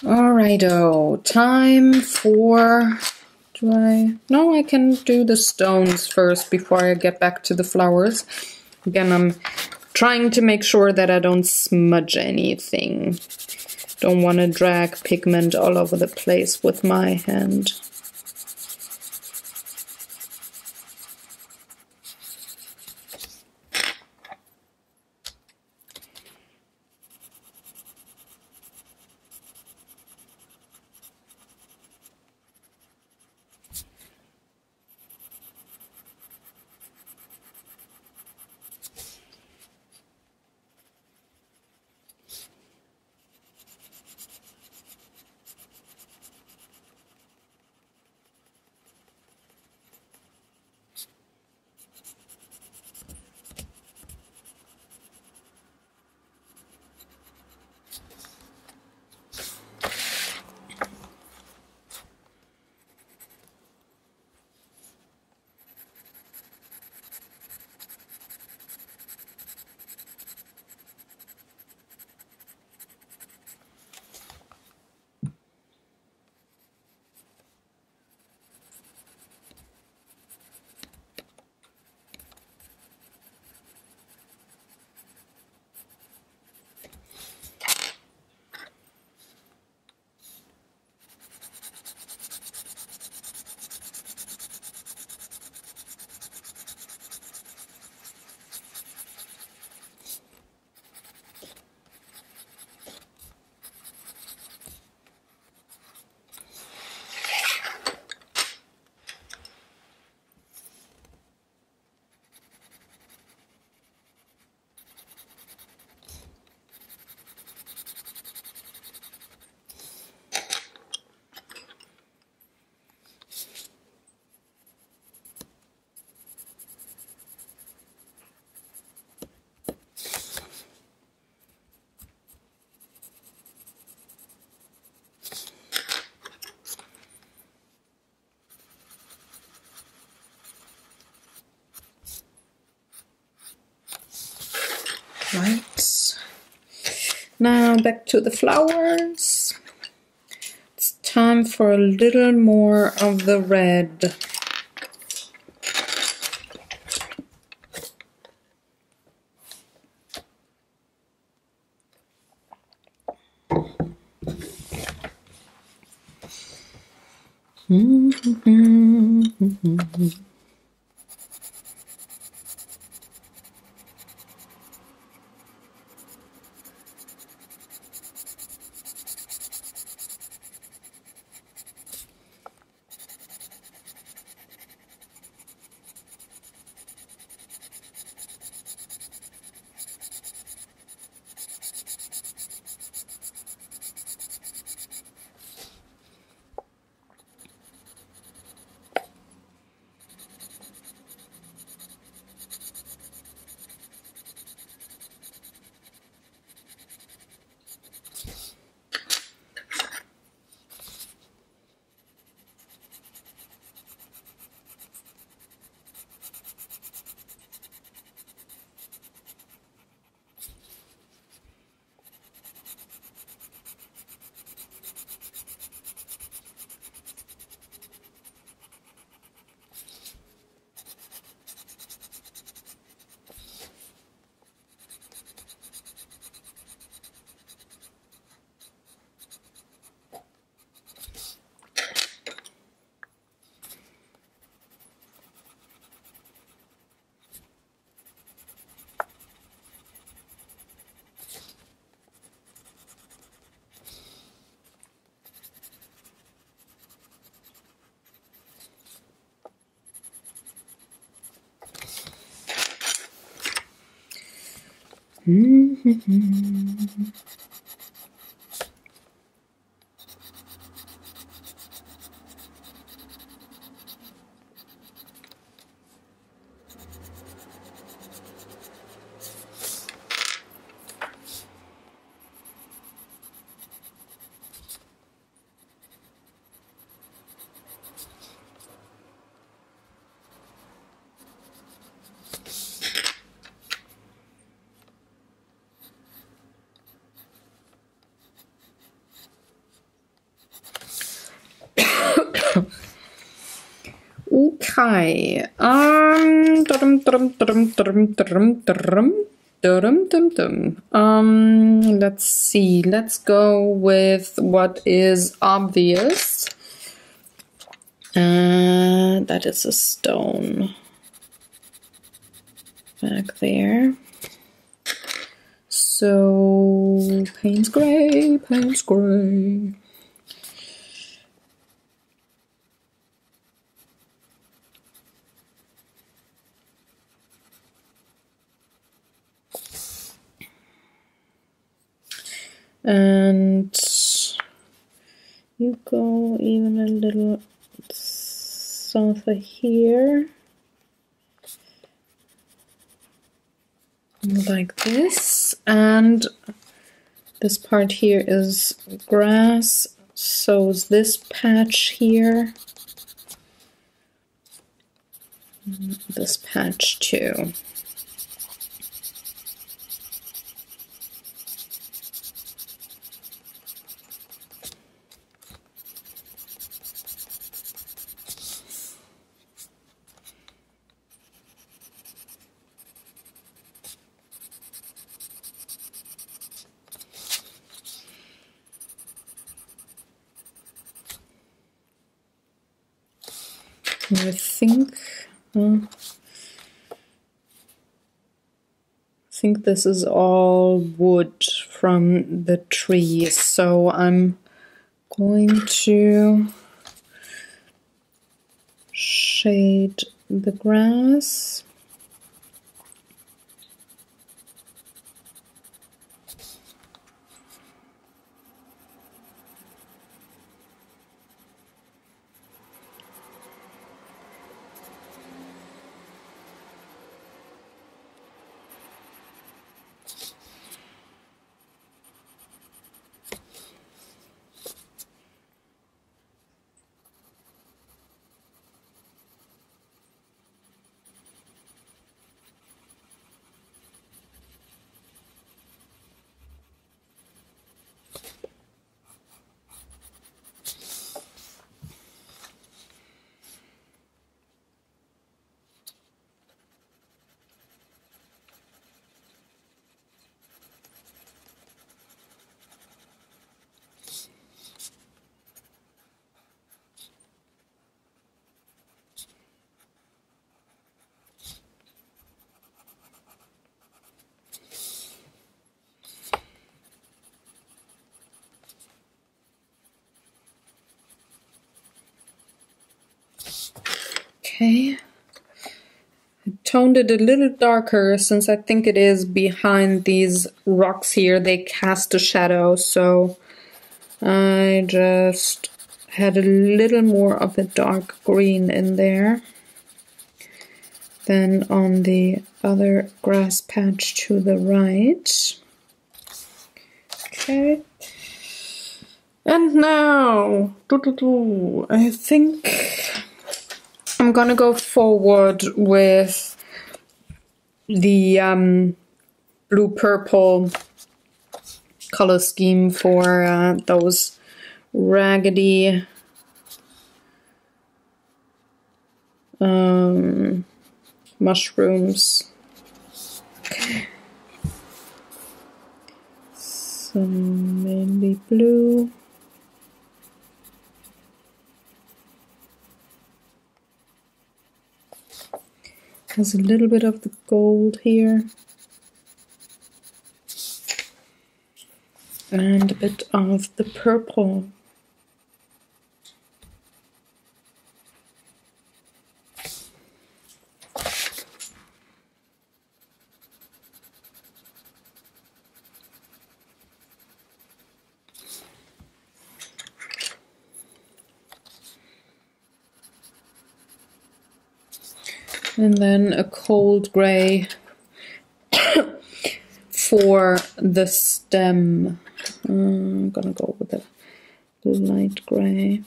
Alrighto, time for, no, I can do the stones first before I get back to the flowers. Again, I'm trying to make sure that I don't smudge anything. Don't want to drag pigment all over the place with my hand. Right. Now back to the flowers. It's time for a little more of the red. Okay. Let's see. Let's go with what is obvious. That is a stone back there. So Payne's gray, Payne's gray. And you go even a little south of here, like this. And this part here is grass, so is this patch here. This patch too. I think this is all wood from the tree, so I'm going to shade the grass. Okay, I toned it a little darker since I think it is behind these rocks here. They cast a shadow, so I just had a little more of a dark green in there than on the other grass patch to the right. Okay. And now, I think I'm gonna go forward with the blue-purple color scheme for those raggedy mushrooms. So mainly blue. There's a little bit of the gold here. And a bit of the purple. And then a cold gray for the stem. I'm gonna go with a light gray.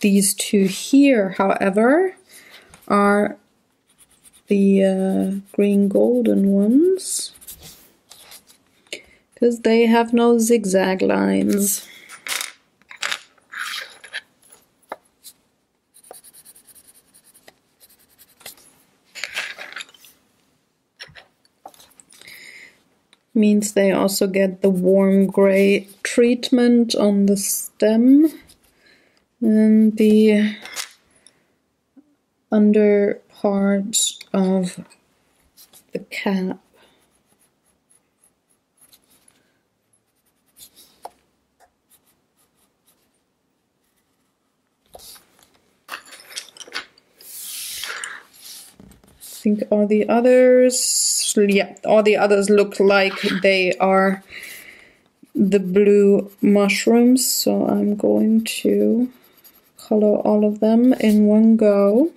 These two here, however, are the green golden ones, because they have no zigzag lines. Means they also get the warm gray treatment on the stem and the under part of the cap. I think all the others, yeah, all the others look like they are the blue mushrooms, so I'm going to color all of them in one go.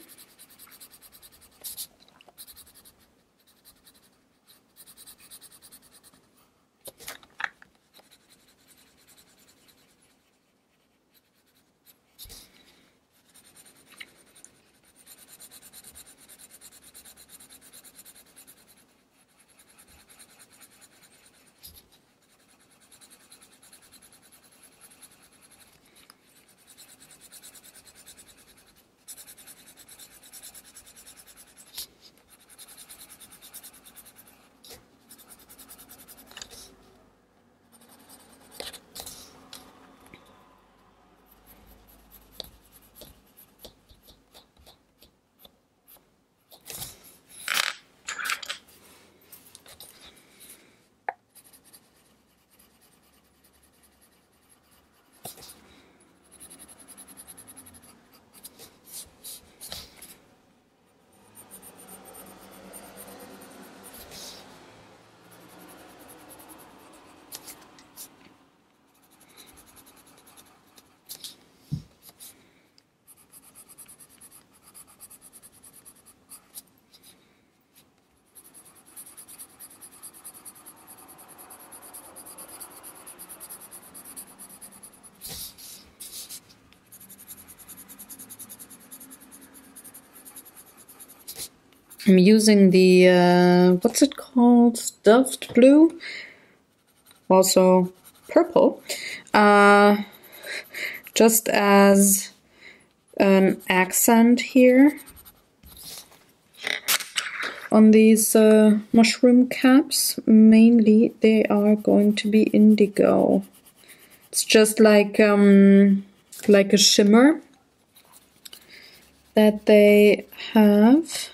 I'm using the, what's it called? Stuffed blue? Also purple. Just as an accent here on these mushroom caps. Mainly they are going to be indigo. It's just like a shimmer that they have.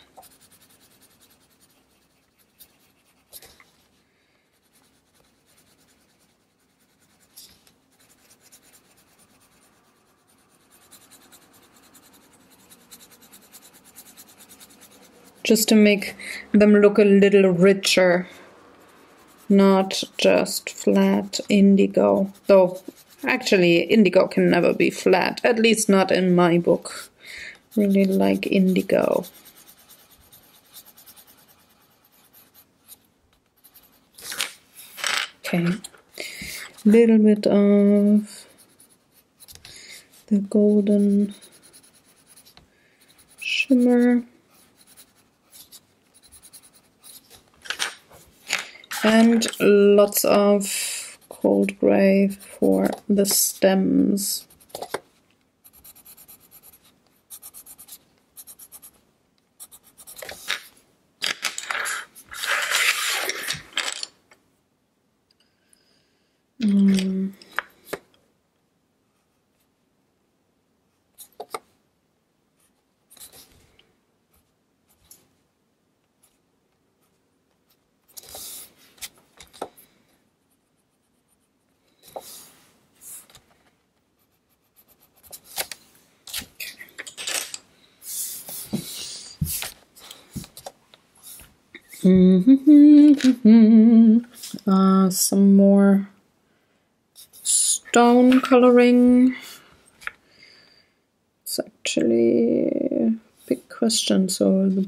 Just to make them look a little richer, not just flat indigo. Though, actually, indigo can never be flat, at least not in my book. Really like indigo. Okay, little bit of the golden shimmer. And lots of cold gray for the stems. Some more stone coloring. It's actually a big question. So the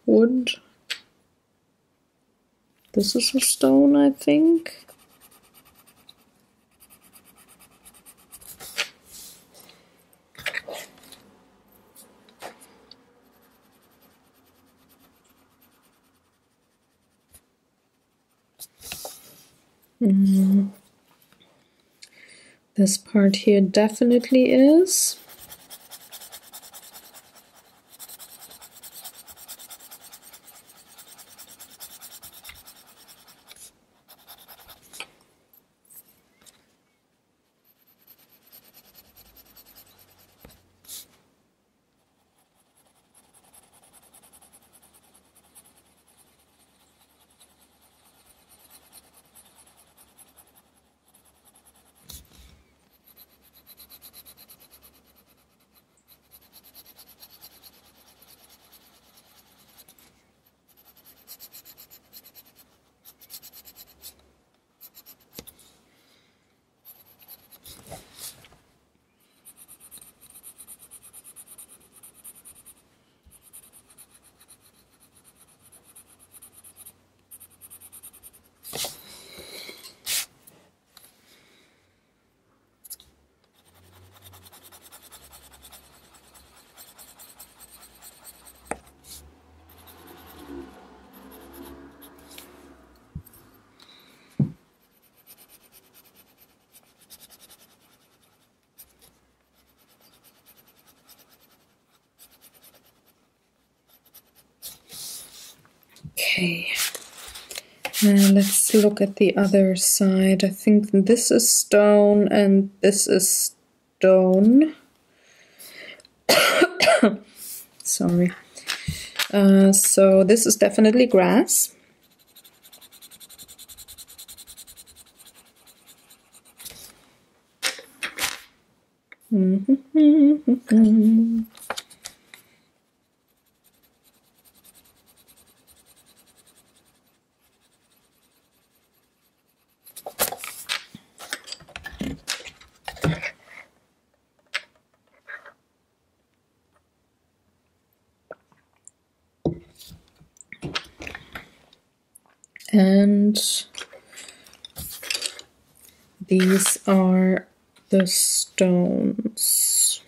wood. This is a stone, I think. This part here definitely is. Okay, now let's look at the other side. I think this is stone and this is stone. Sorry. So this is definitely grass. And these are the stones.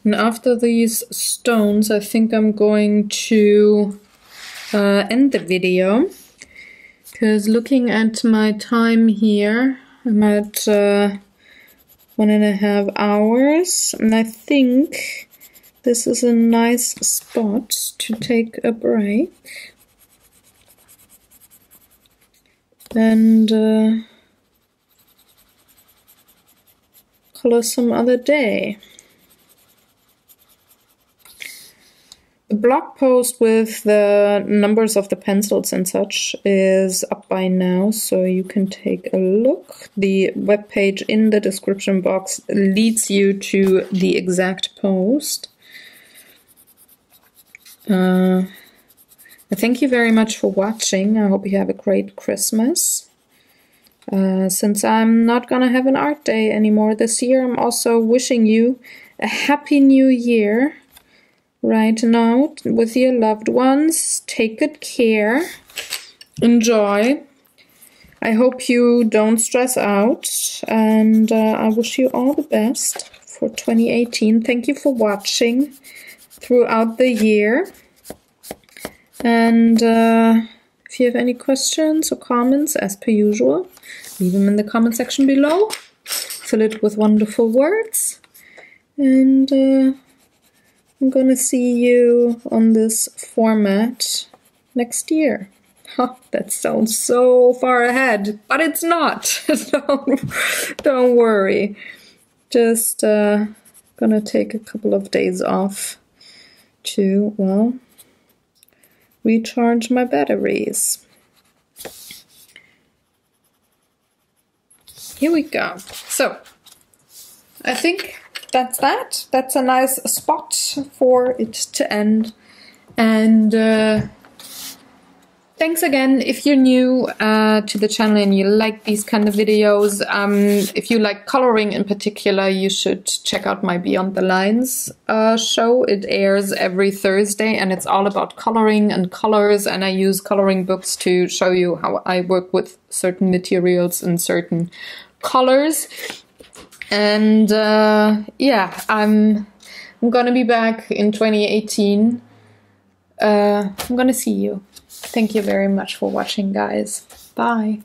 And after these stones, I think I'm going to end the video, because looking at my time here, I'm at 1.5 hours, and I think this is a nice spot to take a break and color some other day. The blog post with the numbers of the pencils and such is up by now, so you can take a look. The webpage in the description box leads you to the exact post. I thank you very much for watching. I hope you have a great Christmas. Since I'm not gonna have an art day anymore this year, I'm also wishing you a happy new year. Right now, with your loved ones, take good care, enjoy. I hope you don't stress out, and I wish you all the best for 2018. Thank you for watching throughout the year. And if you have any questions or comments, as per usual, leave them in the comment section below. Fill it with wonderful words. And I'm gonna see you on this format next year. Huh, that sounds so far ahead, but it's not. Don't worry. Just gonna take a couple of days off to, well, recharge my batteries. Here we go. So, I think that's that. That's a nice spot for it to end. And thanks again if you're new to the channel and you like these kind of videos. If you like coloring in particular, you should check out my Beyond the Lines show. It airs every Thursday and it's all about coloring and colors, and I use coloring books to show you how I work with certain materials and certain colors. And yeah, I'm gonna be back in 2018. I'm gonna see you. Thank you very much for watching, guys. Bye.